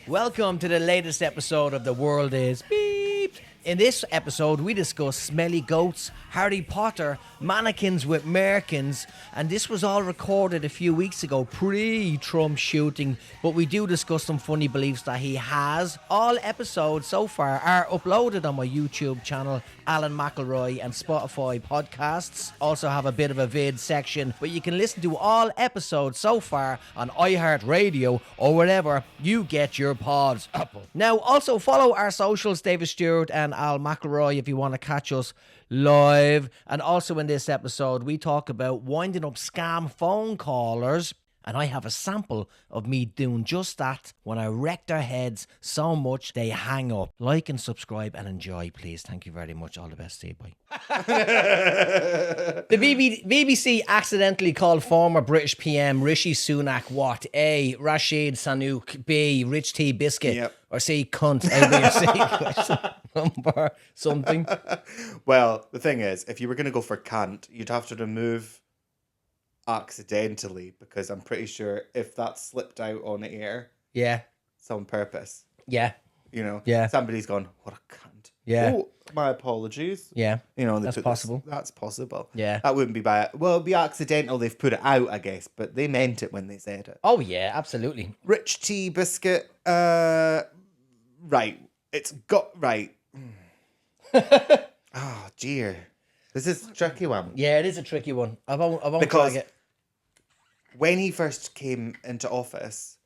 Welcome to the latest episode of The World Is Beeped. In this episode, we discuss smelly goats, Harry Potter, mannequins with merkins, and this was all recorded a few weeks ago, pre-Trump shooting, but we do discuss some funny beliefs that he has. All episodes so far are uploaded on my YouTube channel, Alan McElroy, and Spotify podcasts. Also have a bit of a vid section, but you can listen to all episodes so far on iHeartRadio or wherever you get your pods. Apple. Now, also follow our socials, David Stewart and Al McElroy, if you want to catch us live. And also in this episode, we talk about winding up scam phone callers. And I have a sample of me doing just that when I wreck their heads so much they hang up. Like and subscribe and enjoy, please. Thank you very much. All the best, Steve. Bye. The BBC accidentally called former British PM Rishi Sunak what? A. Rashid Sunak. B. Rich T. Biscuit. Yep. Or C. Cunt. A, B, or C. Question number something. Well, the thing is, if you were going to go for cunt, you'd have to remove accidentally, because I'm pretty sure if that slipped out on air, Yeah. it's on purpose. Yeah. You know, Yeah. somebody's gone, what a cunt. Yeah. Oh, my apologies. Yeah. You know, they That's put possible. That's possible. Yeah. That wouldn't be bad. Well, it'd be accidental. They've put it out, I guess, but they meant it when they said it. Oh, yeah, absolutely. Rich Tea Biscuit. Right. It's got right. Oh, dear. This is a tricky one. Yeah, it is a tricky one. I won't Because try it. when he first came into office,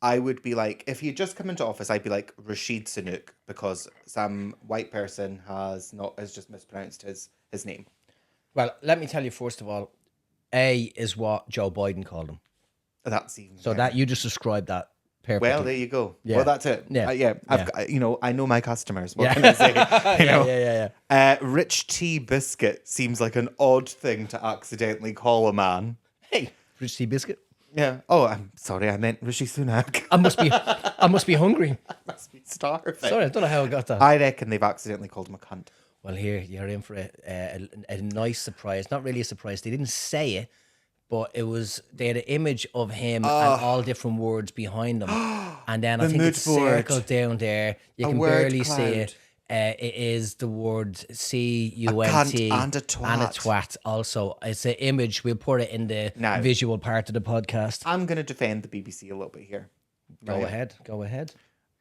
I would be like, if he had just come into office, I'd be like Rashid Sunak, because some white person has just mispronounced his name. Well, let me tell you first of all, A is what Joe Biden called him. That's even So better. that you just described that perfectly. Well, there you go. Yeah. Well, that's it. Yeah. I've Yeah. got, I know my customers. What Yeah. can I say? Yeah. Rich Tea Biscuit seems like an odd thing to accidentally call a man. Hey, Rich Tea Biscuit. Yeah. Oh, I'm sorry. I meant Rishi Sunak. I must be hungry. Must be starving. Sorry, I don't know how I got that. I reckon they've accidentally called him a cunt. Well, here you're in for a nice surprise. Not really a surprise. They didn't say it, but they had an image of him and all different words behind them, and then I The think mood it's board. circled down there. You A can word barely see cloud. it. It is the word CUNT cunt and a twat. and a twat. Also, it's an image. We'll put it in the Now. visual part of the podcast. I'm going to defend the BBC a little bit here. Go ahead.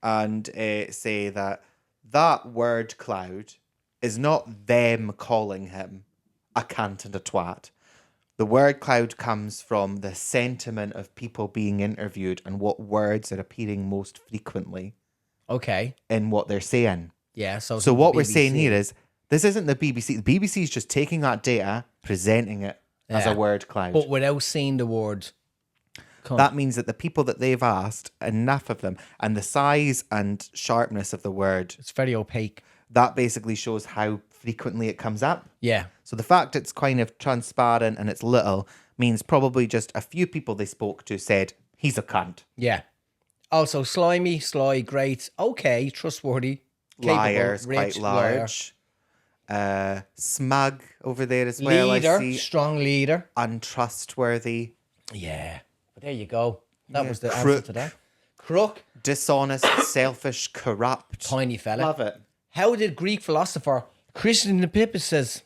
And say that word cloud is not them calling him a cunt and a twat. The word cloud comes from the sentiment of people being interviewed and what words are appearing most frequently Okay. in what they're saying. Yeah. So So what we're BBC. saying here is, this isn't the BBC. The BBC is just taking that data, presenting it as a Yeah. word cloud. but without saying the word. Cunt. That means that the people that they've asked, enough of them, and the size and sharpness of the word, It's very opaque. that basically shows how frequently it comes up. Yeah. So the fact it's kind of transparent and it's little means probably just a few people they spoke to said, he's a cunt. Yeah. Also, slimy, sly, great, okay, trustworthy, capable, Liar's rich, quite liar. large. Smug over there as well, Leader, I see. strong leader. Untrustworthy. Yeah. But there you go. That Yeah, was the answer crook. to that. Crook, Dishonest, selfish, corrupt. tiny fella. Love it. How did Greek philosopher Christian Epictetus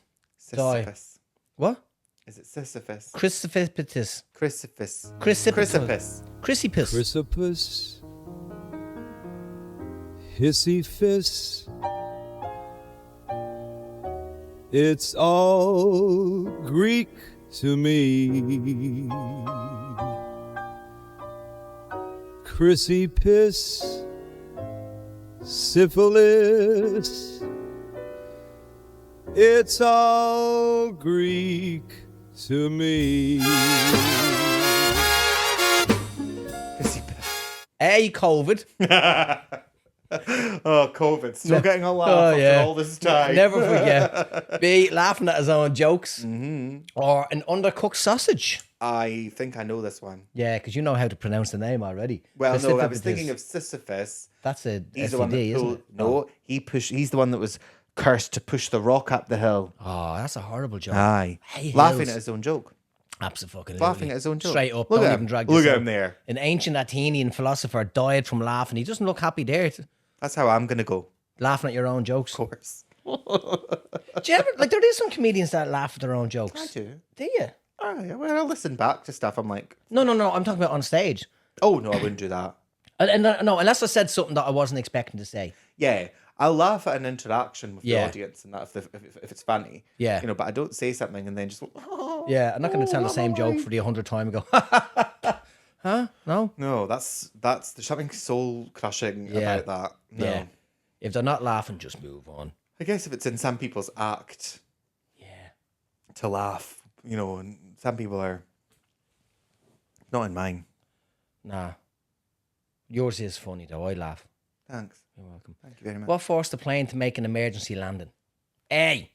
die? Sisyphus. What? Is it Sisyphus? Chrysippus. Chrysippus. Chrysippus. Chrysippus. Chrysippus. Chrysippus, Sisyphus, it's all Greek to me. Chrysippus, syphilis, it's all Greek to me. Chrysippus. A, COVID. Oh, COVID. Still getting a laugh Oh, after yeah. all this time. Never forget. B, laughing at his own jokes. Mm-hmm. Or an undercooked sausage. I think I know this one. Yeah, because you know how to pronounce the name already. Well, no, I was Chrysippus. thinking of Sisyphus. That's a He's the one that STD, isn't pulled. it? No, he's the one that was cursed to push the rock up the hill. Oh, that's a horrible joke. Aye. Hey, Laughing hills. at his own joke. Absolutely. Laughing at his own joke. Straight up. Look Don't at even him. drag Look this at up. him there. An ancient Athenian philosopher died from laughing. He doesn't look happy there. That's how I'm gonna go. Laughing at your own jokes. Of course. Do you ever, like, there is some comedians that laugh at their own jokes. I do. Do you? Oh, yeah. When I listen back to stuff, I'm like, No. I'm talking about on stage. oh no, I wouldn't do that. No, unless I said something that I wasn't expecting to say. Yeah, I'll laugh at an interaction with Yeah. the audience and that if it's funny. Yeah. You know, but I don't say something and then just Yeah, I'm not going to tell the same joke for the 100th time and go, huh? No? no, that's there's something soul crushing Yeah. about that. No. Yeah. If they're not laughing, just move on. I guess if it's in some people's act Yeah. to laugh, you know, and some people are not in mine. Nah. Yours is funny, though. I laugh. Thanks. You're welcome. Thank you very much. What forced the plane to make an emergency landing? A.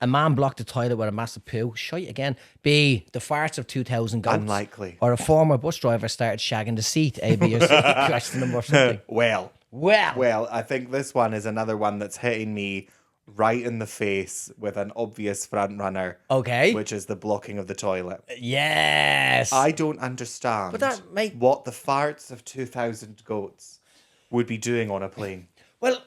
A man blocked the toilet with a massive poo. Shite again. B. The farts of 2,000 goats. Unlikely. Or a former bus driver started shagging the seat. A, B, or C. Question number something. Well, Well. I think this one is another one that's hitting me right in the face with an obvious front runner, Okay. which is the blocking of the toilet. Yes. I don't understand But that make- what the farts of 2,000 goats would be doing on a plane. Well,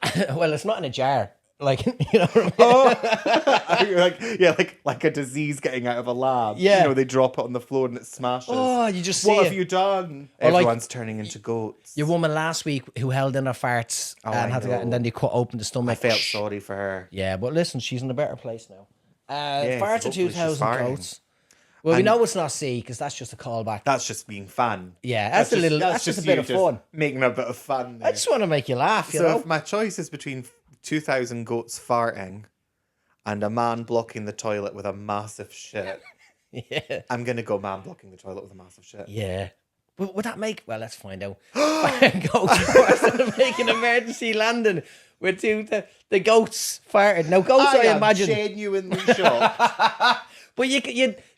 it's not in a jar. Like, you know what I mean? like a disease getting out of a lab. Yeah. You know, they drop it on the floor and it smashes. Oh, you just see what it. have you done? Or like- Everyone's turning into goats. Your woman last week who held in her farts Oh, I know. and then they cut open the I stomach. felt sorry for her. Yeah, but listen, she's in a better place now. Yes, Farts of hopefully she's 2,000 farting. goats. Well, we And- know it's not C because that's just a callback. That's just being fun. Yeah, that's just a bit you of fun. Making a bit of fun. I just want to make you laugh, you So know? if my choice is between 2,000 goats farting and a man blocking the toilet with a massive shit, Yeah. I'm going to go man blocking the toilet with a massive shit. Yeah. But would that make... Well, let's find out. Goats forced to make an emergency landing with the goats farted. Now, goats, I am imagine... genuinely shocked. But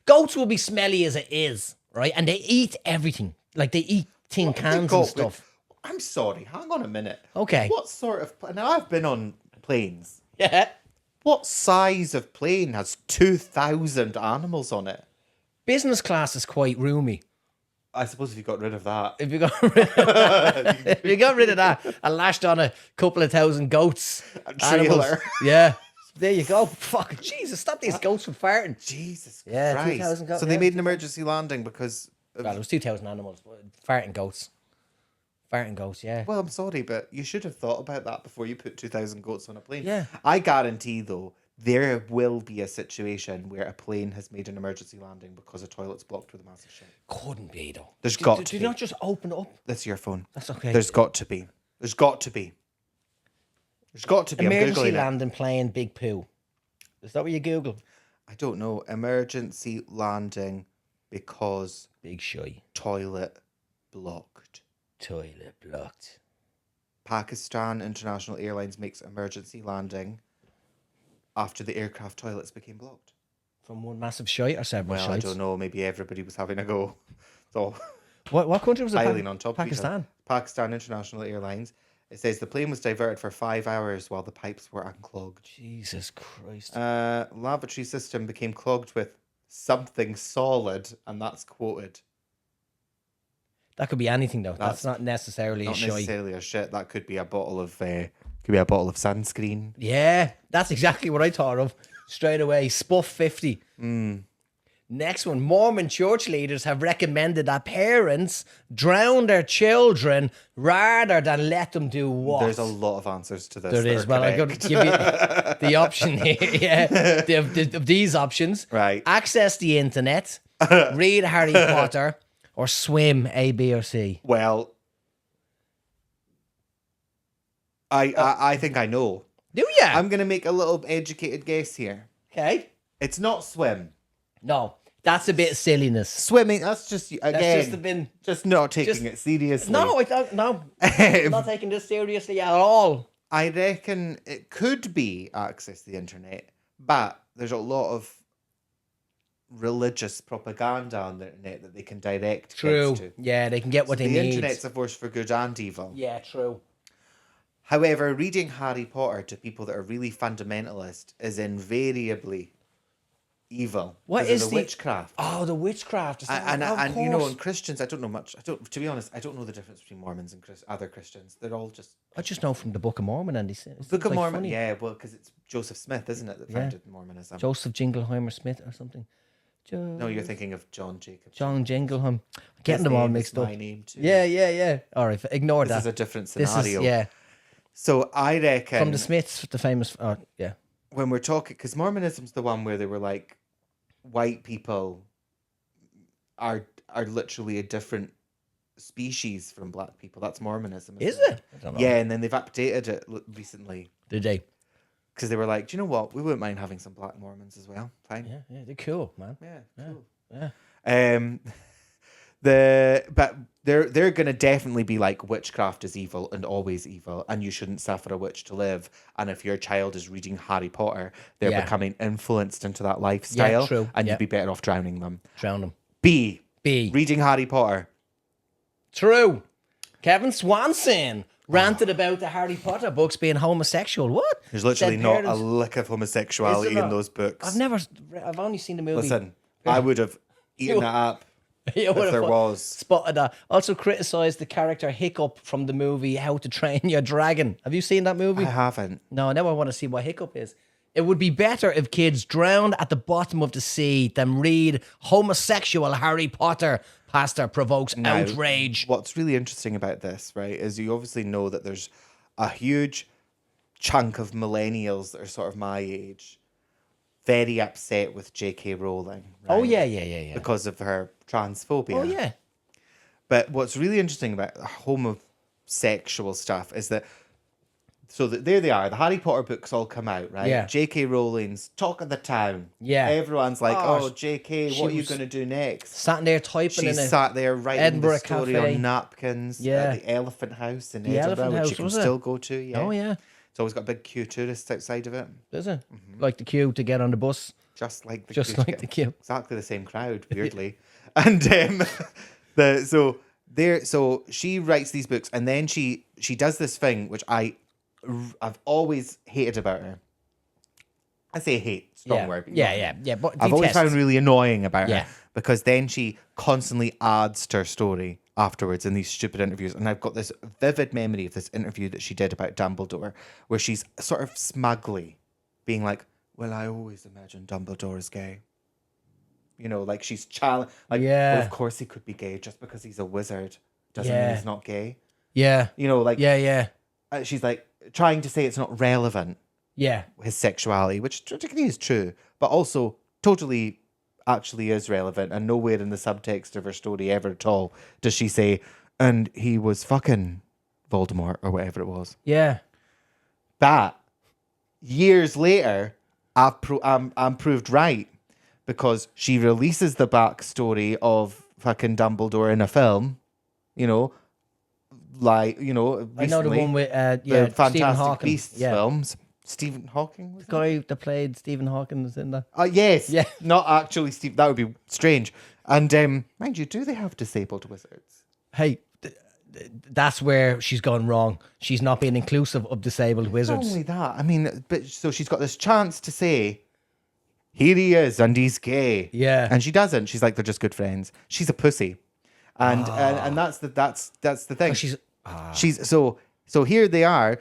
goats will be smelly as it is, right? And they eat everything. Like, they eat tin cans and stuff. I'm sorry, hang on a minute. Okay. What sort of... Now, I've been on planes. Yeah. What size of plane has 2,000 animals on it? Business class is quite roomy. I suppose if you got rid of that. If you got rid of that and lashed on a couple of thousand goats, A trailer. yeah, there you go. Fuck, Jesus, stop these goats from farting. Jesus Yeah, Christ. 2,000 goats, So they yeah. made an emergency landing because... Well, it was 2,000 animals, but farting goats. Farting goats, yeah. Well, I'm sorry, but you should have thought about that before you put 2,000 goats on a plane. Yeah. I guarantee, though, there will be a situation where a plane has made an emergency landing because a toilet's blocked with a massive shit. Couldn't be though. There's got to Do you be. not just open up? That's your phone. That's okay. There's got to be. There's got to be. There's got to be. Emergency I'm Googling it. landing plane, big poo. Is that what you Google? I don't know. Emergency landing because Big shy. toilet blocked. Toilet blocked. Pakistan International Airlines makes emergency landing after the aircraft toilets became blocked. From one massive shite or several Well, shites? I don't know. Maybe everybody was having a go. So What country was it? piling on top of each Pakistan. other. Pakistan International Airlines. It says the plane was diverted for 5 hours while the pipes were unclogged. Jesus Christ. Lavatory system became clogged with something solid, and that's quoted. That could be anything though. That's That's not necessarily Not a shite. necessarily a shit. That could be a bottle of sunscreen. Yeah, that's exactly what I thought of straight away. Spuff 50. Next one. Mormon church leaders have recommended that parents drown their children rather than let them do what? There's a lot of answers to this. There that is. are Well, I'm going correct. to give you the option here. Yeah, of these options. Right. Access the internet, read Harry Potter, or swim A, B, or C. Well, I think I know. Do you? I'm gonna make a little educated guess here. Okay. It's not swim. No, that's a bit of silliness. Swimming. That's just again. That's just a bit. Just not taking just- it seriously. No, I don't. No, I'm not taking this seriously at all. I reckon it could be access to the internet, but there's a lot of religious propaganda on the internet that they can direct True. kids to. Yeah, they can get what So they the need. internet's a force for good and evil. Yeah, true. However, reading Harry Potter to people that are really fundamentalist is invariably evil. What 'cause of is the the witchcraft? Oh, the witchcraft. Is that And, right? and Of you know, course. and Christians, I don't know much. To be honest, I don't know the difference between Mormons and other Christians. They're all just I just know from the Book of Mormon, and Book of Mormon. Yeah, well, because it's Joseph Smith, isn't it, that Yeah. founded Mormonism? Joseph Jingleheimer Smith or something. No, you're thinking of John Jacob. John Jingleheimer. His Getting them all name is mixed up. My name too. Yeah. All right, ignore This that. is a different This scenario. is yeah So I reckon from the Smiths, the famous. Yeah. when we're talking, because Mormonism's the one where they were like, white people are literally a different species from black people. That's Mormonism. Is isn't it? I don't know. Yeah, and then they've updated it recently Did they? because they were like, do you know what? We wouldn't mind having some black Mormons as well. Fine. Yeah, they're cool, man. Yeah, cool. Yeah. But they're gonna definitely be like, witchcraft is evil and always evil, and you shouldn't suffer a witch to live. And if your child is reading Harry Potter, they're Yeah. becoming influenced into that lifestyle, true. and Yeah. you'd be better off drowning them. Drown them. B. B. Reading Harry Potter. True. Kevin Swanson ranted about the Harry Potter books being homosexual. What? There's literally Said not a parents- lick of homosexuality Is there in not? those books. I've only seen the movie. Listen, I would have eaten that up You if would've there was. spotted that. Also criticised the character Hiccup from the movie How to Train Your Dragon. Have you seen that movie? I haven't. No, now I want to see what Hiccup is. It would be better if kids drowned at the bottom of the sea than read homosexual Harry Potter. Pastor provokes Now, outrage. What's really interesting about this, right, is you obviously know that there's a huge chunk of millennials that are sort of my age very upset with J.K. Rowling. Right? Oh, yeah. Because of her transphobia. Oh, yeah. But what's really interesting about homosexual stuff is that, so that there they are, the Harry Potter books all come out, right? Yeah. J.K. Rowling's talk of the town. Yeah. Everyone's like, Oh, oh, J.K., she what are you was going to do next? Sat there typing She in a sat there writing Edinburgh the story cafe. on napkins Yeah. at the Elephant House in The Edinburgh, Elephant which House, you can was it? still go to. Yeah. Oh, yeah. It's always got a big queue of tourists outside of it, Is it? Like the queue to get on the bus. just like the Just queue. like the queue. Exactly the same crowd, weirdly. And so she writes these books, and then she does this thing which I've always hated about her. I say hate, strong word. But you know what I mean. Yeah. But I've always detest. found really annoying about Yeah. her because then she constantly adds to her story afterwards in these stupid interviews. And I've got this vivid memory of this interview that she did about Dumbledore, where she's sort of smugly being like, well, I always imagined Dumbledore is gay. You know, like she's challenged. Like, Yeah. well, of course he could be gay. Just because he's a wizard doesn't mean Yeah. he's not gay. Yeah. You know, like Yeah. she's like trying to say it's not relevant, Yeah. his sexuality, which technically is true, but also totally actually is relevant. And nowhere in the subtext of her story ever at all does she say, and he was fucking Voldemort or whatever it was. Yeah. That years later, I'm proved right because she releases the backstory of fucking Dumbledore in a film, you know, like, you know, I know the recently, one with the Stephen Fantastic Hawking. Beasts Yeah. films. Stephen Hawking was The guy that played Stephen Hawking was in that. yes. Yeah. Not actually Steve. That would be strange. And mind you, do they have disabled wizards? Hey, that's where she's gone wrong. She's not being inclusive of disabled Not wizards. only that, I mean, but so she's got this chance to say, here he is, and he's gay. Yeah. And she doesn't. She's like, they're just good friends. She's a pussy. And that's the thing. She's so here they are.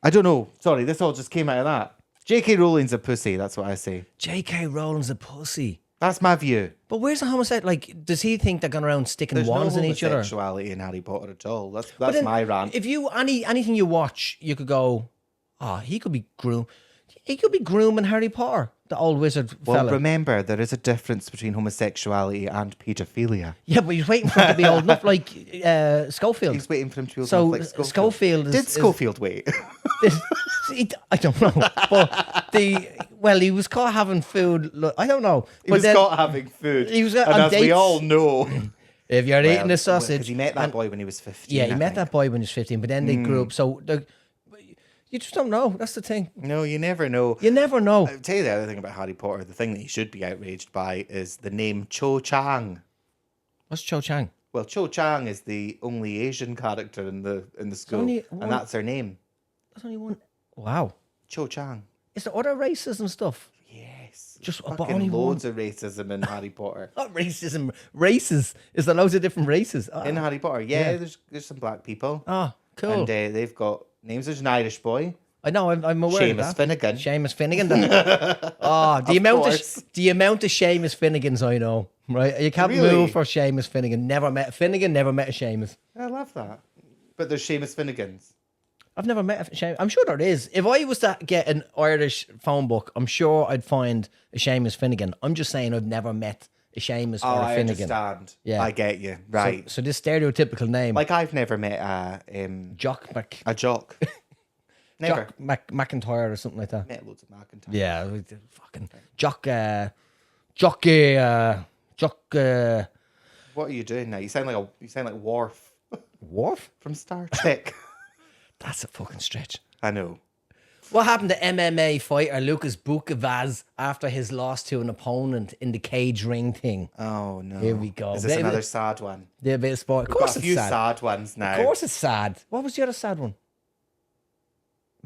I don't know. Sorry, this all just came out of that. J.K. Rowling's a pussy. That's what I say. J.K. Rowling's a pussy. That's my view. But where's the homosexual? Like, does he think they're going around sticking There's wands no in each other? homosexuality in Harry Potter at all. That's Then my rant. If you anything you watch, you could go, he could be grooming Harry Potter, the old wizard Well, fella. remember, there is a difference between homosexuality and paedophilia. Yeah, but he's waiting for him to be old enough, like Schofield. He's waiting for him to be old So, enough, like Schofield is- Did Schofield wait? I don't know, but he was caught having food. I don't know. He was caught having food. he was and on as we dates. all know... If you're eating the Because sausage, he met that and- boy when he was 15. Yeah, he I met think. that boy when he was 15, but then they grew up. So you just don't know. That's the thing. No, you never know. You never know. I'll tell you the other thing about Harry Potter. The thing that he should be outraged by is the name Cho Chang. What's Cho Chang? Well, Cho Chang is the only Asian character in the school, only one- and that's her name. There's only one. Wow. Cho Chang. Is there other races and stuff? Yes. race. Just but Fucking only loads of racism in Harry Potter. Not racism. Races. Is there loads of different races? Oh, In Harry Potter, yeah. There's some black people. oh cool. And they've got names. There's an Irish boy. I know. I'm aware of Seamus that. Finnegan. Seamus Finnegan. Oh, course. the amount of Seamus Finnegans I know. Right, you can't Really? move for Seamus Finnegan. Never met a Finnegan. Never met a Seamus. I love that. But there's Seamus Finnegans. I've never met a Seamus. I'm sure there is. If I was to get an Irish phone book, I'm sure I'd find a Seamus Finnegan. I'm just saying I've never met a Seamus Oh, or a I Finnegan. understand. Yeah. I get you. Right. So this stereotypical name, Like I've never met Jock a jock. Never. Jock McIntyre or something like that. Met loads of McIntyre. Yeah, fucking Jock. What are you doing now? You sound like Worf Worf? from Star Trek. That's a fucking stretch. I know. What happened to MMA fighter Lucas Bukavaz after his loss to an opponent in the cage ring thing? Oh no. Here we go. Is this another sad one? The bit of sport. Of Got course a it's few sad. sad ones now. Of course it's sad. What was the other sad one?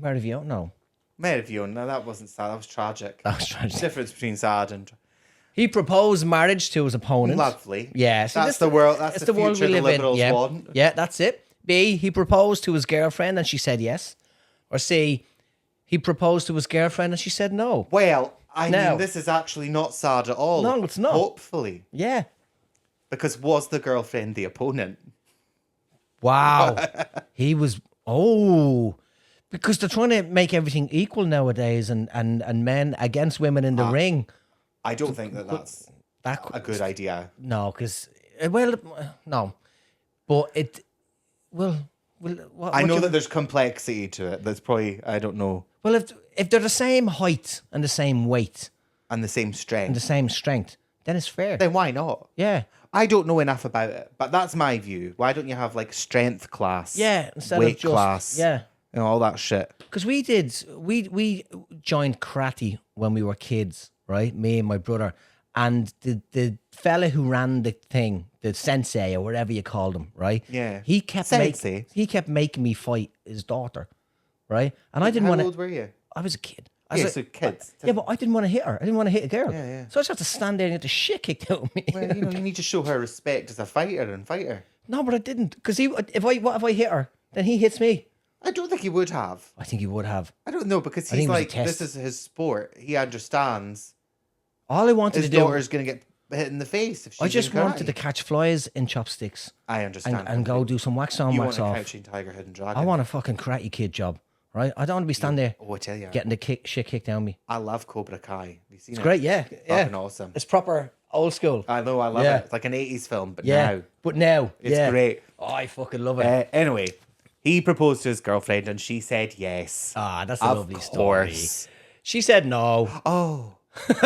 Merivion? No. Merivion. No, that wasn't sad. That was tragic. That was tragic. Difference between sad and He proposed marriage to his opponent. lovely. Yeah. See, That's this- the world. That's it's the world future we the live in. liberals Yeah. want. Yeah, that's it. B, he proposed to his girlfriend and she said yes. Or C, he proposed to his girlfriend and she said no. Well, I No. mean, this is actually not sad at all. No, it's not. Hopefully, Yeah. because was the girlfriend the opponent? Wow. He was, oh, because they're trying to make everything equal nowadays and men against women in the ring. I don't think that's That a good idea. No, because, well, no. But it, well, I know that there's complexity to it. That's probably, I don't know, Well, if they're the same height and the same weight and the same and strength. the same strength, then it's fair. Then why not? Yeah. I don't know enough about it, but that's my view. Why don't you have like strength class? Yeah, instead weight of just class. yeah. You know, all that shit. Because we joined karate when we were kids, right? Me and my brother, and the fella who ran the thing, the sensei or whatever you called him, right? Yeah. he kept Sensei? making me fight his daughter, right? And I didn't How want old to. were you? I was a kid. I Yeah, was so kids. Yeah, but I didn't want to hit her. I didn't want to hit a girl. Yeah, yeah. So I just had to stand there and get the shit kicked out of me. Well, you know, you need to show her respect as a fighter and fighter. No, but I didn't. Because what if I hit her? Then he hits me. I don't think he would have. I think he would have. I don't know because I think he's it was a like, test. this is his sport. He understands All I wanted his to do. daughter's going to get hit in the face if she's I just in wanted karate. to catch flies in chopsticks I understand. and go do some wax on, You wax want a off. Crouching Tiger, Hidden Dragon. I want a fucking karate kid job, right? I don't want to be standing there Oh, I tell you, getting the shit kicked down me. I love Cobra Kai. Have you seen it? Great, yeah, Fucking awesome. It's proper old school. I know, I love Yeah. it. It's like an 80s film, but Yeah, now but now it's great. Oh, I fucking love it. Anyway, he proposed to his girlfriend and she said yes. That's a of lovely story. course. She said no. Oh, No,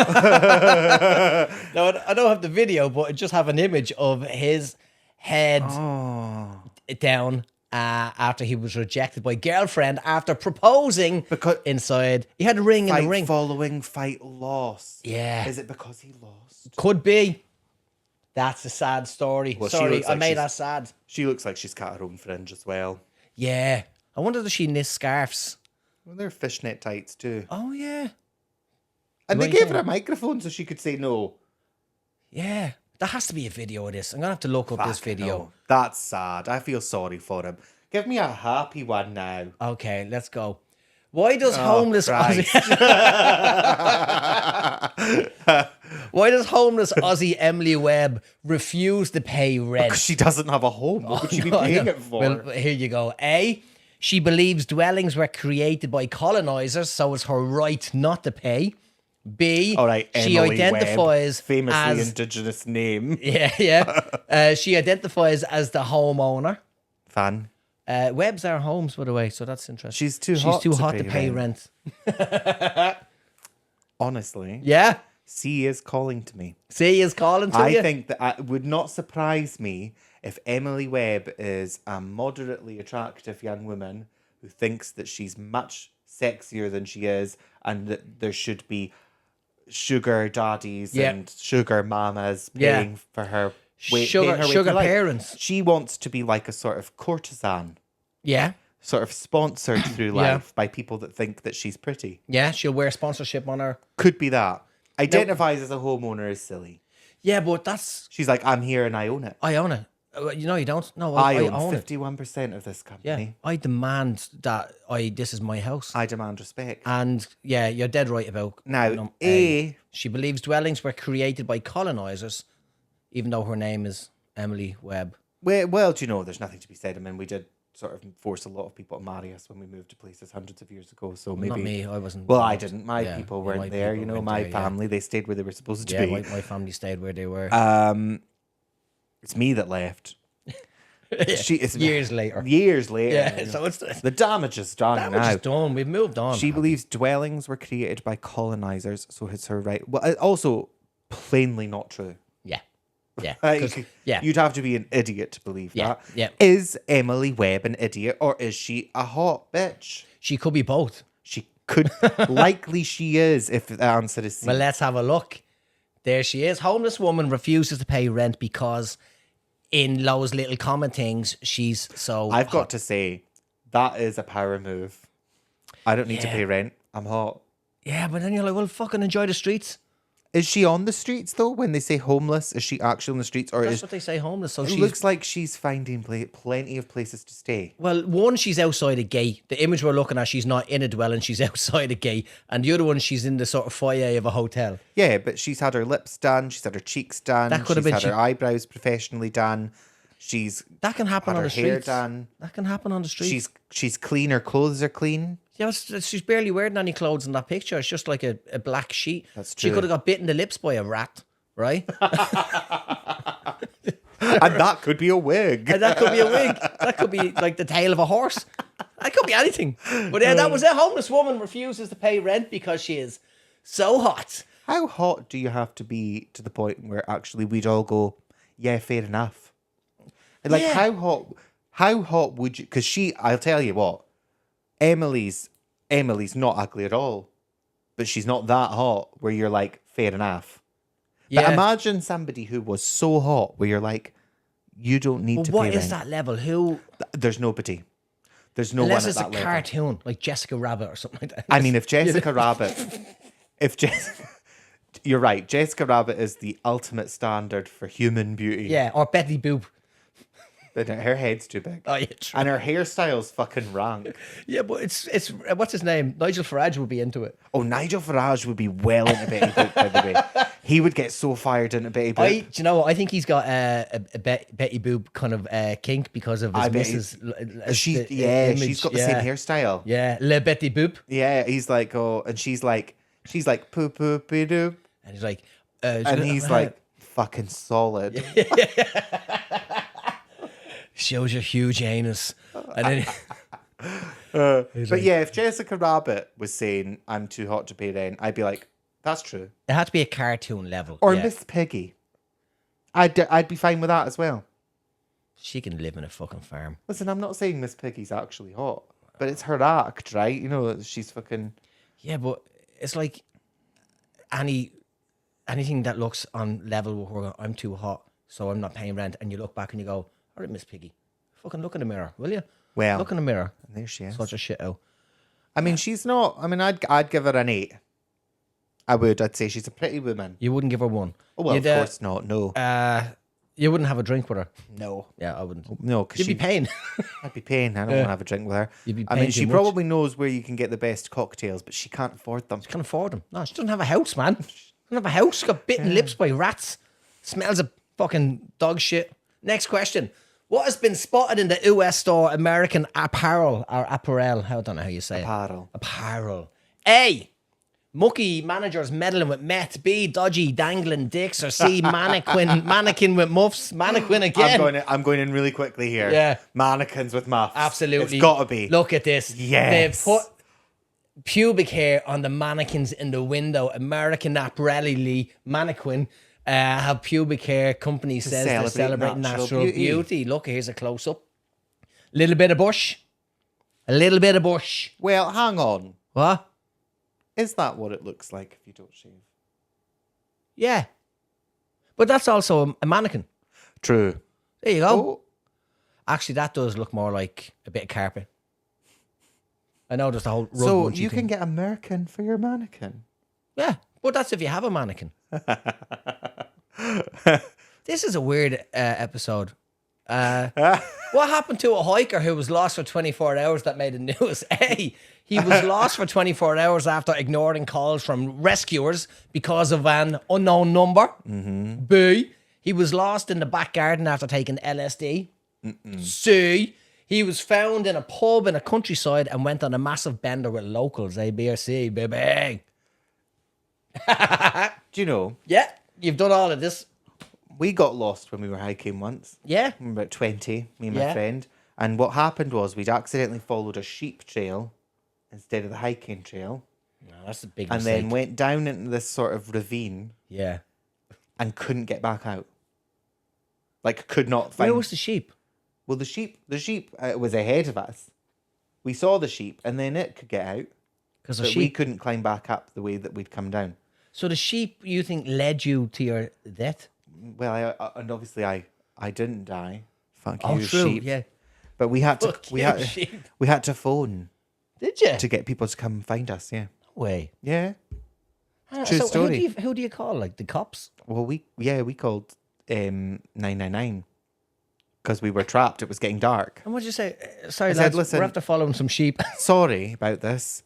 I don't have the video, but I just have an image of his head oh. down after he was rejected by girlfriend after proposing Because- inside. He had a ring in Fight the ring. following fight loss. Yeah. Is it because he lost? Could be. That's a sad story. Well, she Sorry, looks I like made she's- that sad. She looks like she's cut her own fringe as well. Yeah. I wonder if she knits scarves. Well, they're fishnet tights too. Oh, yeah. And What they do you gave her think? a microphone so she could say no. Yeah. There has to be a video of this. I'm going to have to look up this Fucking video. hell. That's sad. I feel sorry for him. Give me a happy one now. Okay, let's go. Why does homeless Christ. Why does homeless Aussie Emily Webb refuse to pay rent? Because she doesn't have a home. What would she be No, I paying know. it for? Well, here you go. A, she believes dwellings were created by colonizers, so it's her right not to pay. B, All right, she Emily identifies Webb, famously as indigenous name. yeah. She identifies as the homeowner. Fan. Webb's our homes, by the way, so that's interesting. She's too hot to to pay pay rent. Honestly, Yeah. C is calling to me. See, is calling to I you. think that it would not surprise me if Emily Webb is a moderately attractive young woman who thinks that she's much sexier than she is and that there should be sugar daddies Yeah. and sugar mamas Yeah. paying for her Sugar- paying her way sugar through life. parents. She wants to be like a sort of courtesan, Yeah. sort of sponsored through Yeah. life by people that think that she's pretty. Yeah, she'll wear sponsorship on her. Could be that. identifies as a homeowner is silly. Yeah, but that's She's like, I'm here and I own it. I own it. You know, you don't. No, I I own own it. 51% of this Yeah, company. I demand that this is my house. I demand respect. And yeah, you're dead right about Now, she believes dwellings were created by colonizers, even though her name is Emily Webb. well, do you know, there's nothing to be said. I mean, we did sort of force a lot of people to marry us when we moved to places hundreds of years ago. So maybe Not me, I wasn't. Well, I involved. didn't. My Yeah, people yeah, weren't my there. people You know, weren't my there, yeah. family, they stayed where they were supposed to Yeah, be. my family stayed where they were. It's me that left. It's Years later. Years later. Yeah, so it's the damage is done that now. was just done. We've moved on. She believes dwellings were created by colonizers, so it's her right. Well, also plainly not true. Yeah, yeah, 'cause- Like, yeah. you'd have to be an idiot to believe Yeah, that. yeah. Is Emily Webb an idiot or is she a hot bitch? She could be both. She could, likely she is, if the answer is C. Well, let's have a look. There she is. Homeless woman refuses to pay rent because in those little common things, she's so I've got hot. to say, that is a power move. I don't need to Yeah. pay rent. I'm hot. Yeah, but then you're like, well, fucking enjoy the streets. Is she on the streets though? When they say homeless, is she actually on the streets, or That's is what they say, homeless. So it she's looks like she's finding plenty of places to stay? well, one, she's outside a gate. The image we're looking at, she's not in a dwelling, she's outside a gate. And the other one, she's in the sort of foyer of a hotel. Yeah, but she's had her lips done. She's had her cheeks done. That could have she's been had she- her eyebrows professionally done. She's That can happen had on her the hair streets. done. That can happen on the streets. She's clean. Her clothes are clean. Yeah, she's barely wearing any clothes in that picture. It's just like a black sheet. That's She true. could have got bitten in the lips by a rat, right? And that could be a wig. And that could be a wig. That could be like the tail of a horse. That could be anything. But yeah, that was a homeless woman refuses to pay rent because she is so hot. How hot do you have to be to the point where actually we'd all go, yeah, fair enough? And like, Yeah. how hot would you? Because I'll tell you what, Emily's not ugly at all, but she's not that hot where you're like, fair enough. But Yeah. imagine somebody who was so hot where you're like, you don't need Well, to what pay is rent. that level? Who? There's nobody. There's no Unless one at it's a that level. cartoon like Jessica Rabbit or something like that. I mean, if Jessica Rabbit, you're right. Jessica Rabbit is the ultimate standard for human beauty. Yeah, or Betty Boop. But her head's too big. Oh yeah, true. And her hairstyle's fucking rank. Yeah, but it's what's his name? Nigel Farage would be into it. Oh, Nigel Farage would be well into Betty Boop, by the way. He would get so fired into Betty Boop. Do you know what? I think he's got a Betty Boop kind of kink because of his I bet missus. she's image, got the yeah. same hairstyle. Yeah, Le Betty Boop. Yeah, he's like, oh, and she's like poo poo poo doop. And he's like, And he's like, fucking solid. shows your huge anus. And then But yeah, if Jessica Rabbit was saying, I'm too hot to pay rent, I'd be like, that's true. it had to be a cartoon level. Or yeah. Miss Piggy. I'd be fine with that as well. She can live in a fucking farm. Listen, I'm not saying Miss Piggy's actually hot, but it's her act, right? You know, she's fucking. Yeah, but it's like anything that looks on level where I'm too hot, so I'm not paying rent, and you look back and you go, all right, Miss Piggy, fucking look in the mirror, will you? Well, Look in the mirror. and there she is. Such a shit out. I mean, she's not. I mean, I'd give her an 8. I would. I'd say she's a pretty woman. You wouldn't give her one. Oh well, You'd, of course not. No, You wouldn't have a drink with her. no, Yeah, I wouldn't. no. Because You'd be paying. I'd be paying. I don't want to have a drink with her. You'd be I paying mean, she too much. probably knows where you can get the best cocktails, but she can't afford them. Can't afford them. No, she doesn't have a house, man. She doesn't have a house. She got bitten lips by rats. Smells of fucking dog shit. Next question. What has been spotted in the US store American Apparel or Apparel? I don't know how you say Apparel. it. Apparel. A. Mucky managers meddling with meth. B. Dodgy dangling dicks. Or C. Mannequin with muffs. Mannequin again. I'm going in really quickly here. Yeah. Mannequins with muffs. Absolutely. It's got to be. Look at this. Yes. They've put pubic hair on the mannequins in the window. American Apparel mannequin have pubic hair. Company says they're celebrating natural beauty. Look, here's a close up. Little bit of bush. A little bit of bush. Well, hang on. What? Is that what it looks like if you don't shave? Yeah. But that's also a mannequin. True. There you go. Oh, Actually, that does look more like a bit of carpet. I know there's the whole rug so bunchy you thing. can get American for your mannequin. Yeah, But that's if you have a mannequin. This is a weird episode. What happened to a hiker who was lost for 24 hours that made the news? A, he was lost for 24 hours after ignoring calls from rescuers because of an unknown number. Mm-hmm. B, he was lost in the back garden after taking LSD. C, he was found in a pub in a countryside and went on a massive bender with locals. A, B, or C, baby. Do you know, Yeah, you've done all of this. we got lost when we were hiking once. Yeah. We were about 20, me and my Yeah. friend. And what happened was we'd accidentally followed a sheep trail instead of the hiking trail. No, that's a big And mistake. then went down into this sort of ravine Yeah. and couldn't get back out. Like, could not find... Where was the sheep? Well, the sheep was ahead of us. We saw the sheep and then it could get out. Because the But we sheep. couldn't climb back up the way that we'd come down. So the sheep, you think, led you to your death? Well, and obviously I didn't die. Fuck Oh, you, true. sheep. Yeah. But we had to Fuck we you, had sheep. we had to phone Did you? to get people to come find us. Yeah, Way. yeah. Ah, True so story. Who do you call? Like the cops? Well, we called 999 because we were trapped. It was getting dark. And what'd you say? Sorry, I said, lads, listen- we're after following some sheep. Sorry about this,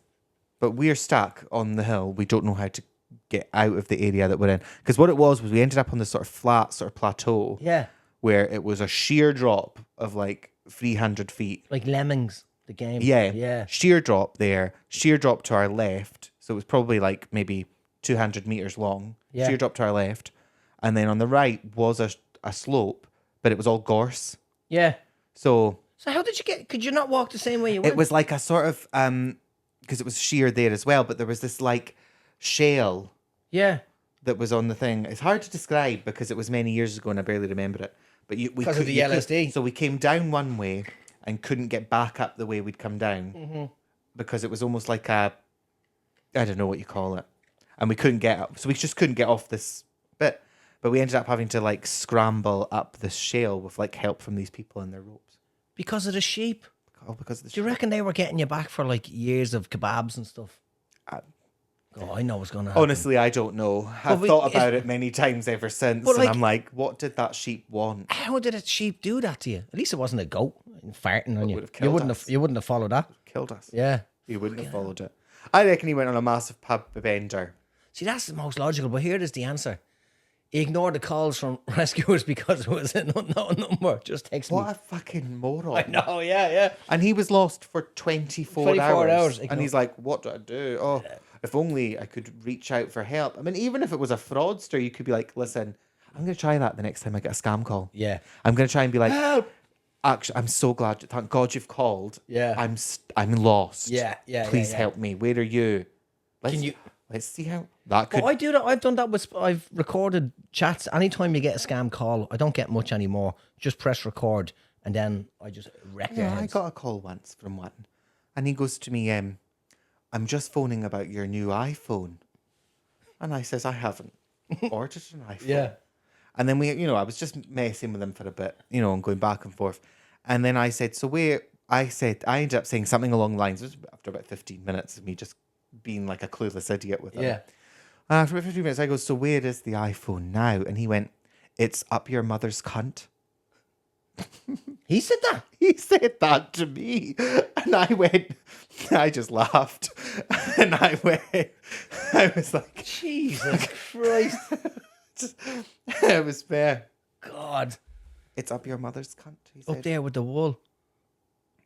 but we're stuck on the hill. We don't know how to get out of the area that we're in. Because what it was we ended up on this sort of flat sort of plateau Yeah. where it was a sheer drop of like 300 feet. Like Lemmings, the game. Yeah. Yeah. Sheer drop there, sheer drop to our left. So it was probably like maybe 200 meters long. Yeah. Sheer drop to our left. And then on the right was a slope, but it was all gorse. Yeah. So So how did you could you not walk the same way you went? it was like a sort of, because it was sheer there as well, but there was this like shale Yeah. that was on the thing. It's hard to describe because it was many years ago and I barely remember it. But we 'Cause of could- the you could- LSD. so we came down one way and couldn't get back up the way we'd come down Mm-hmm. because it was almost like I don't know what you call it. And we couldn't get up. So we just couldn't get off this bit. But we ended up having to like scramble up this shale with like help from these people and their ropes. Because of the sheep. Oh, because of the Do you reckon they were getting you back for like years of kebabs and stuff? Oh, I know what's going to happen. Honestly, I don't know. I've we- thought about it many times ever since. But, And like- I'm like, what did that sheep want? How did a sheep do that to you? At least it wasn't a goat farting on you. would've You killed wouldn't us. have. You wouldn't have followed that. Killed us. Yeah. He wouldn't have followed it. I reckon he went on a massive pub bender. See, that's the most logical. But here is the answer. He ignored the calls from rescuers because it was an unknown number. Just text What me. a fucking moron. I know. Yeah. Yeah. And he was lost for 24, 24 hours. And he's like, what do I do? Oh, if only I could reach out for help. I mean, even if it was a fraudster, you could be like, listen, I'm going to try that the next time I get a scam call. Yeah. I'm going to try and be like, Help. actually, I'm so glad. Thank God you've called. Yeah. I'm lost. Yeah, yeah, Please yeah. help me. Where are you? Let's see how that could. But I do that. I've done that with. I've recorded chats. Anytime you get a scam call, I don't get much anymore. Just press record, and then I just wreck their Yeah, I heads. got a call once from one, and he goes to me, I'm just phoning about your new iPhone. And I says, I haven't ordered an iPhone. Yeah. And then I was just messing with him for a bit, and going back and forth. And then I said, I ended up saying something along the lines, it was after about 15 minutes of me just being like a clueless idiot with him. Yeah. After about 15 minutes, I go, so where is the iPhone now? And he went, it's up your mother's cunt. He said that. He said that to me. And I just laughed. And I was like, Jesus Christ. it was fair. God. It's up your mother's cunt, he Up said. there with the wool.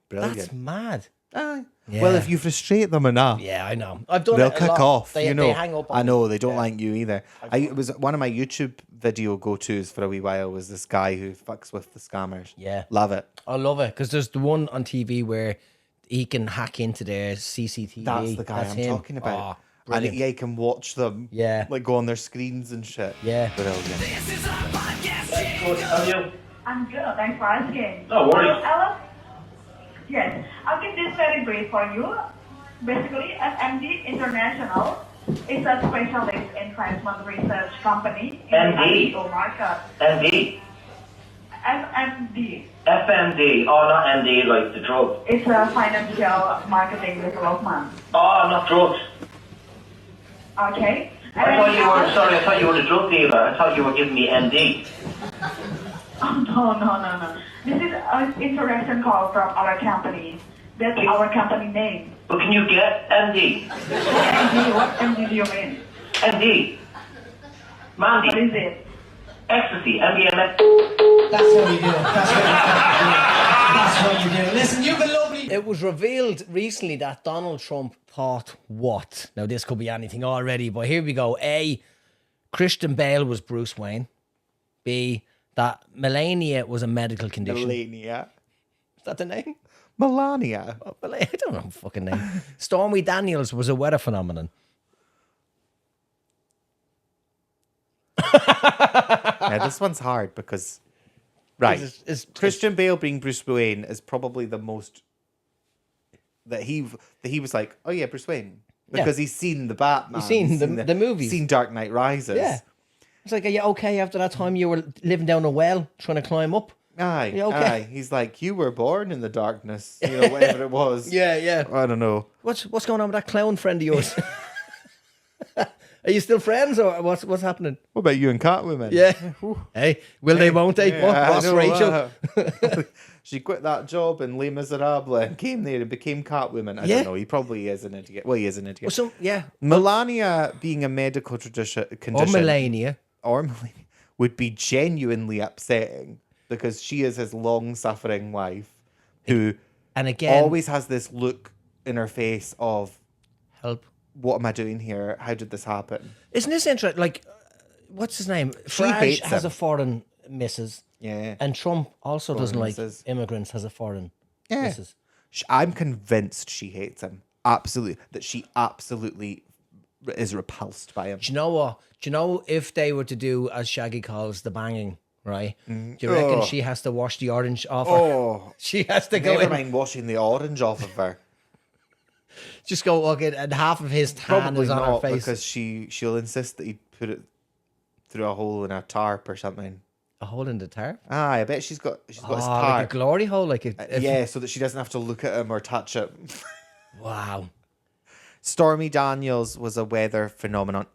Brilliant. That's mad. Aye. Yeah. Well, if you frustrate them enough, Yeah, I know. I've done they'll it a kick lot. off. They hang up on I know me. they don't Yeah. like you either. It was one of my YouTube video go-tos for a wee while was this guy who fucks with the scammers. Yeah. Love it. I love it because there's the one on TV where he can hack into their CCTV. That's the guy I'm him. talking about. Oh, And brilliant. yeah, you can watch them. Yeah. Like go on their screens and shit. Yeah. Brilliant. Good, how are you? I'm good. Thanks for asking. No worries. Ella? Yes. I'll keep this very brief for you. Basically, FMD International is a specialist investment research company in MD? the IPO market. MD? FMD. FMD. Oh, not MD, like the drug. It's a financial marketing development. Oh, not drugs. Okay. I thought you were the drug dealer. I thought you were giving me MD. Oh, no. This is an interesting call from our company. That's our company name. But can you get MD? MD, what MD do you mean? MD. What Mandy. is it? Ecstasy. MDMA. That's what you do. That's what you do. Listen, you've been lovely. It was revealed recently that Donald Trump thought what? Now, this could be anything already, but here we go. A, Christian Bale was Bruce Wayne. B, that Melania was a medical condition. Melania. Is that the name? Melania. Oh, I don't know the fucking name. Stormy Daniels was a weather phenomenon. Now, this one's hard because, right, Christian Bale being Bruce Wayne is probably the most that he was like, oh yeah, Bruce Wayne, because he's seen the Batman, He's seen the movies, seen Dark Knight Rises. Yeah, it's like, are you okay after that time you were living down a well trying to climb up? Aye, you okay? aye. He's like, you were born in the darkness, you know, whatever it was. Yeah. I don't know. What's going on with that clown friend of yours? Are you still friends, or what's happening? What about you and Catwoman? Yeah. Hey, will they, won't they? Yeah, What, I Ross know, Rachel? She quit that job in Les Miserables and came there and became Catwoman. I Yeah. don't know. He probably is an idiot. Well, he is an idiot. Yeah. Melania being a medical condition, Or Melania. would be genuinely upsetting because she is his long-suffering wife who And again, always has this look in her face of, help. what am I doing here? How did this happen? Isn't this interesting? Like, what's his name? She Farage hates has him. a foreign missus. Yeah. And Trump also doesn't like missus. immigrants, has a foreign Yeah. missus. I'm convinced she hates him. Absolutely. That she absolutely is repulsed by him. Do you know what? Do you know if they were to do, as Shaggy calls, the banging, right? Do you reckon Oh. she has to wash the orange off her? Oh, She has to go never in, mind washing the orange off of her. just go, okay, and half of his tan Probably is on her not, face. because she'll insist that he put it through a hole in a tarp or something. A hole in the tarp? Ah, I bet she's got his Like a tarp. glory hole? Like a, Yeah, so that she doesn't have to look at him or touch him. Wow. Stormy Daniels was a weather phenomenon.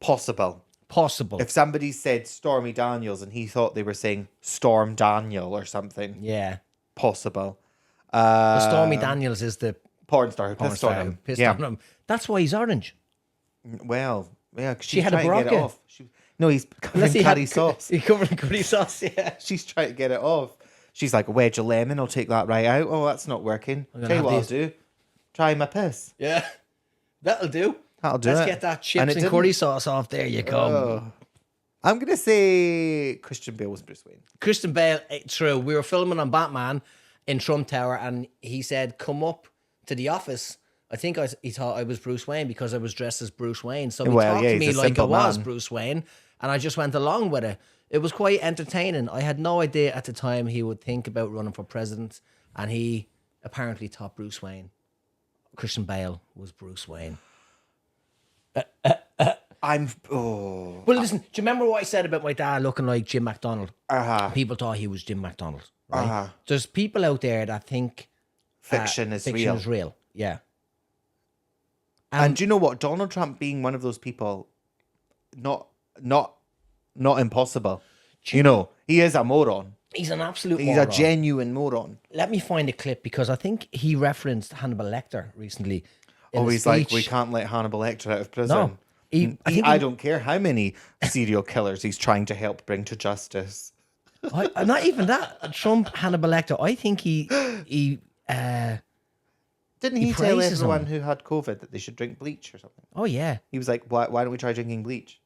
Possible. Possible. If somebody said Stormy Daniels and he thought they were saying Storm Daniel or something, yeah. possible. Stormy Daniels is the Porn star who porn pissed star on who him. pissed Yeah. on him. That's why he's orange. Well, yeah, 'cause She she's had a trying to get it Barocca. off. No, he's covered in curry sauce. He covered in curry sauce, yeah. She's trying to get it off. She's like, a wedge of lemon, I'll take that right out. Oh, that's not working. gonna Tell you have what I'll these. do. Try my piss. Yeah. That'll do. That'll do Let's it. get that And chips it and didn't. curry sauce off. There you go. Oh. I'm going to say Christian Bale was Bruce Wayne. Christian Bale, true. We were filming on Batman in Trump Tower, and he said, come up to the office. I think he thought I was Bruce Wayne because I was dressed as Bruce Wayne. So he Well, talked yeah, to me he's a like I simple was man. Bruce Wayne, and I just went along with it. It was quite entertaining. I had no idea at the time he would think about running for president, and he apparently thought Bruce Wayne. Christian Bale was Bruce Wayne. Oh. Well, listen, do you remember what I said about my dad looking like Jim McDonald? Uh-huh. People thought he was Jim McDonald. Right? Uh-huh. There's people out there that think Fiction is fiction real. is real. Yeah. And do you know what? Donald Trump being one of those people, not impossible. You know, he is a moron. He's an absolute He's moron. a genuine moron. Let me find a clip because I think he referenced Hannibal Lecter recently. in a He's like, we speech. can't let Hannibal Lecter out of prison. No. I don't care how many serial killers he's trying to help bring to justice. Not even that. Trump, Hannibal Lecter. I think he Didn't He he tell praises everyone him. who had COVID that they should drink bleach or something? oh yeah. He was like, why don't we try drinking bleach?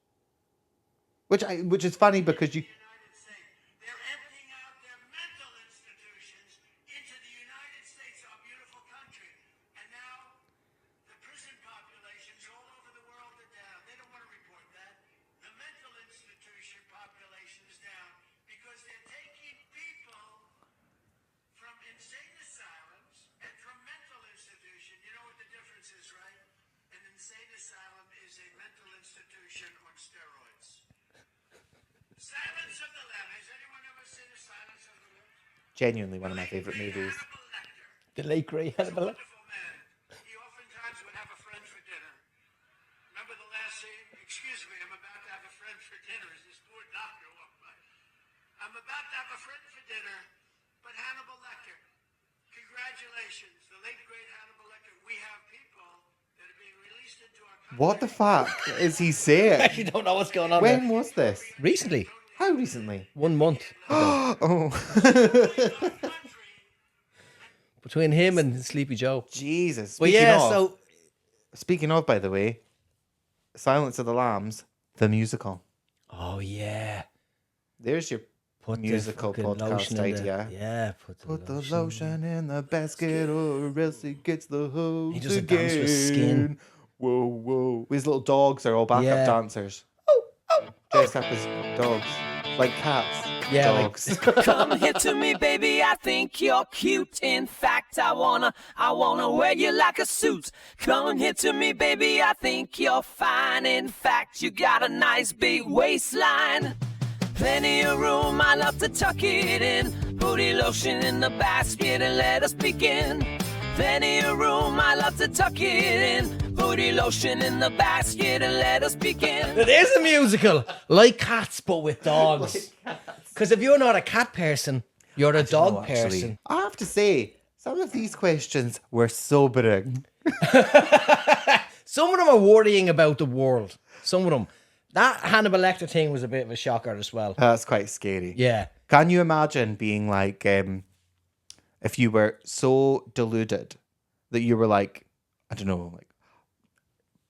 Which is funny because you... They're emptying out their mental institutions into the United States, our beautiful country. And now the prison populations all over the world are down. They don't want to report that. The mental institution population is down because they're taking people from insane asylums and from mental institution. You know what the difference is, right? An insane asylum is a mental institution on steroids. Silence of the Lambs. Has anyone ever seen the Silence of the Lambs? Genuinely one of my favourite movies. Hannibal Lecter. The late great Hannibal. Wonderful man. He oftentimes would have a friend for dinner. Remember the last scene dinner as this poor doctor walked by. I'm about to have a friend for dinner, but Hannibal Lecter. Congratulations, the late great Hannibal Lecter. We have people that are being released into our country. What the fuck is he saying? You don't know what's going on When there. was this? Recently. How recently? 1 month ago. Oh, Between him and Sleepy Joe. Jesus. But yeah, Speaking of, by the way, Silence of the Lambs, the musical. Oh, yeah. There's your Put musical the fucking lotion podcast in idea. Yeah, Put the lotion in the basket or else he gets the hose He does a again. dance with skin. Whoa, whoa. His little dogs are all backup Yeah. dancers. Dressed up as dogs. Like cats. Yeah, like- Dogs. Come here to me, baby. I think you're cute. In fact, I wanna wear you like a suit. Come here to me, baby. I think you're fine. In fact, you got a nice big waistline. Plenty of room. I love to tuck it in. Booty lotion in the basket and let us begin. Plenty of room. I love to tuck it in. Booty lotion in the basket and let us begin. It is a musical. Like Cats, but with dogs. Because if you're not a cat person, you're a dog Actually, person. I have to say, some of these questions were sobering. Some of them are worrying about the world. Some of them. That Hannibal Lecter thing was a bit of a shocker as well. That's quite scary. Yeah. Can you imagine being like, if you were so deluded that you were like, I don't know, like,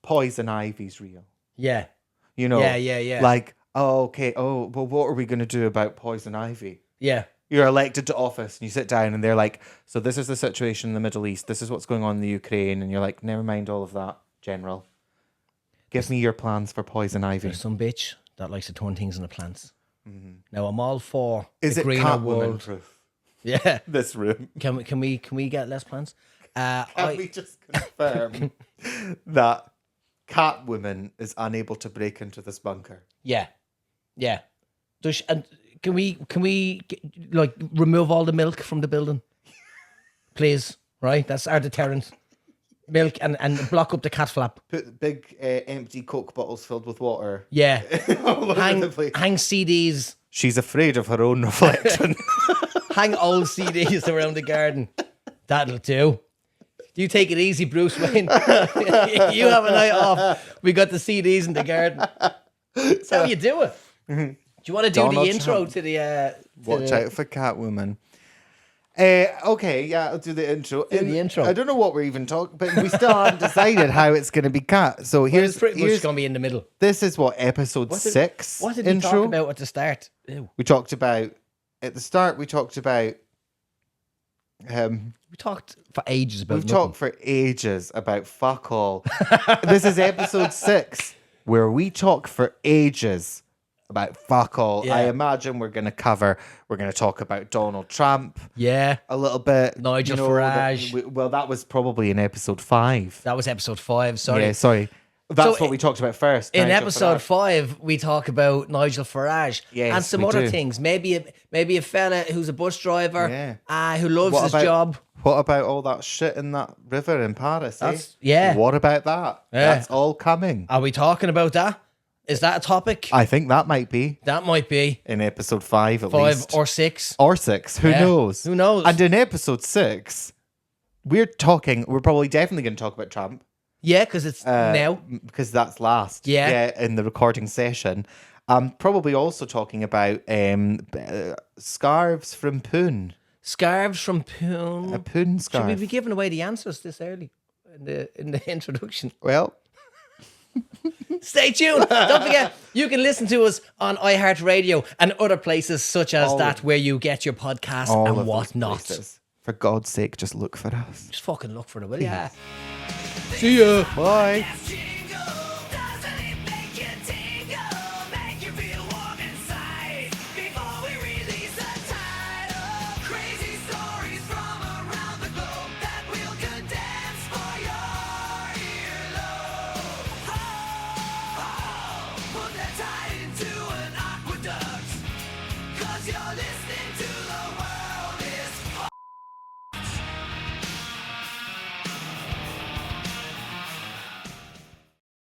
poison ivy's real. Yeah. You know? Yeah. Like, oh, okay, oh, well, what are we going to do about poison ivy? Yeah. You're elected to office and you sit down and they're like, so this is the situation in the Middle East. This is what's going on in the Ukraine. And you're like, never mind all of that, General. Give me your plans for poison ivy. There's some bitch that likes to turn things into plants. Now, I'm all for Is the it greener Catwoman world. proof? Yeah. This room. Can we get less plants? Can we just confirm that Catwoman is unable to break into this bunker? Yeah. And can we like remove all the milk from the building, please? Right, that's our deterrent. Milk and block up the cat flap. Put big empty Coke bottles filled with water. Yeah, all over hang the place. CDs, She's afraid of her own reflection. hang old CDs around the garden. That'll do. You take it easy, Bruce Wayne. You have a night off. We got the CDs in the garden. That's how you do it. Do you want to do Donald the intro Trump. to the? Watch out for Catwoman. Okay, yeah, I'll do the intro. Do the intro. I don't know what we're even talking, but we still haven't decided how it's going to be cut. So It's here's pretty much going to be in the middle. this is what episode 6 What did we intro. talk about at the start? Ew. We talked about at the start. We talked about We talked for ages about we've nothing. talked for ages about fuck all. This is episode 6 where we talk for ages about fuck all. Yeah. I imagine we're going to talk about Donald Trump Yeah, a little bit. Nigel that- Farage. well, that was probably in episode 5. that was episode 5. Sorry. Yeah, sorry. That's So what we talked about first. In Nigel episode Farage. 5, we talk about Nigel Farage Yes, and some we other do. things. Maybe a fella who's a bus driver who loves What his about- job. What about all that shit in that river in Paris? That's- eh? yeah. What about that? Yeah. That's all coming. Are we talking about that? Is that a topic? I think that might be That might be in episode 5 at 5 least. or 6. Or 6. Who Yeah. knows? Who knows? And in episode 6, we're probably definitely going to talk about Trump. Yeah, because it's now. Because that's last. Yeah. In the recording session. Probably also talking about scarves from Poon. Scarves from Poon. A Poon Should we scarf. be giving away the answers this early in the introduction? Well, Stay tuned. Don't forget, you can listen to us on iHeartRadio and other places such as All that of- where you get your podcasts all and of those whatnot. places. For God's sake, just look for us. Just fucking look for it, will ya? See ya. Bye. Yeah.